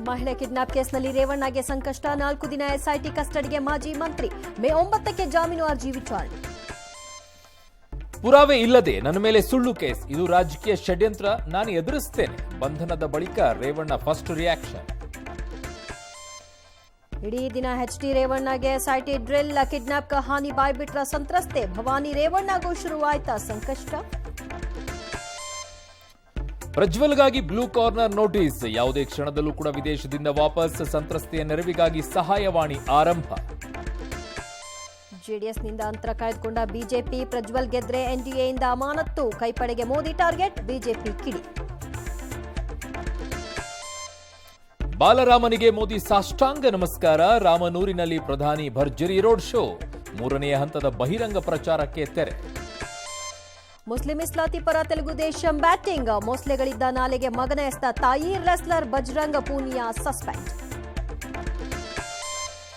ಮಹಿಳೆ ಕಿಡ್ನಾಪ್ ಕೇಸ್ನಲ್ಲಿ ರೇವಣ್ಣಗೆ ಸಂಕಷ್ಟ 4 ದಿನ ಎಸ್ಐಟಿ ಕಸ್ಟಡಿಗೆ ಮಾಜಿ ಮಂತ್ರಿ ಮೇ 9ಕ್ಕೆ ಜಾಮೀನು ಅರ್ಜಿ ವಿಚಾರಣೆ ಪುರಾವೆ ಇಲ್ಲದೆ ನನ್ನ ಮೇಲೆ ಸುಳ್ಳು ಕೇಸ್ ಇದು ರಾಜಕೀಯ ಷಡ್ಯಂತ್ರ ನಾನು ಎದುರಿಸ್ತೇನೆ ಬಂಧನದ ಬಳಿಕ ರೇವಣ್ಣ ಫಸ್ಟ್ ರಿಯಾಕ್ಷನ್ ಇಡೀ ದಿನ ಎಚ್ಡಿ ರೇವಣ್ಣಗೆ ಎಸ್ಐಟಿ ಡ್ರಿಲ್ ಕಿಡ್ನಾಪ್ ಕಹಾನಿ ಬಾಯ್ಬಿಟ್ರ ಸಂತ್ರಸ್ತೆ ಭವಾನಿ ರೇವಣ್ಣಗೂ ಶುರುವಾಯ್ತಾ ಸಂಕಷ್ಟ ಪ್ರಜ್ವಲ್ಗಾಗಿ ಬ್ಲೂ ಕಾರ್ನರ್ ನೋಟಿಸ್ ಯಾವುದೇ ಕ್ಷಣದಲ್ಲೂ ಕೂಡ ವಿದೇಶದಿಂದ ವಾಪಸ್ ಸಂತ್ರಸ್ತೆಯ ನೆರವಿಗಾಗಿ ಸಹಾಯವಾಣಿ ಆರಂಭ ಜೆಡಿಎಸ್ನಿಂದ ಅಂತರ ಕಾಯ್ದುಕೊಂಡ ಬಿಜೆಪಿ ಪ್ರಜ್ವಲ್ ಗೆದ್ರೆ ಎನ್ಡಿಎಯಿಂದ ಅಮಾನತ್ತು ಕೈಪಡೆಗೆ ಮೋದಿ ಟಾರ್ಗೆಟ್ ಬಿಜೆಪಿ ಕಿಡಿ ಬಾಲರಾಮನಿಗೆ ಮೋದಿ ಸಾಷ್ಟಾಂಗ ನಮಸ್ಕಾರ ರಾಮನೂರಿನಲ್ಲಿ ಪ್ರಧಾನಿ ಭರ್ಜರಿ ರೋಡ್ ಶೋ 3ನೇ ಹಂತದ ಬಹಿರಂಗ ಪ್ರಚಾರಕ್ಕೆ ತೆರೆ ಮುಸ್ಲಿಂ ಇಸ್ಲಾತಿ ಪರ ತೆಲುಗು ದೇಶಂ ಬ್ಯಾಟಿಂಗ್ ಮೋಸ್ಲೆಗಳಿದ್ದ ನಾಲೆಗೆ ಮಗನ ಎಸ್ತ ತಾಯಿ ರೆಸ್ಲರ್ ಬಜರಂಗ ಪೂನಿಯಾ ಸಸ್ಪೆಂಡ್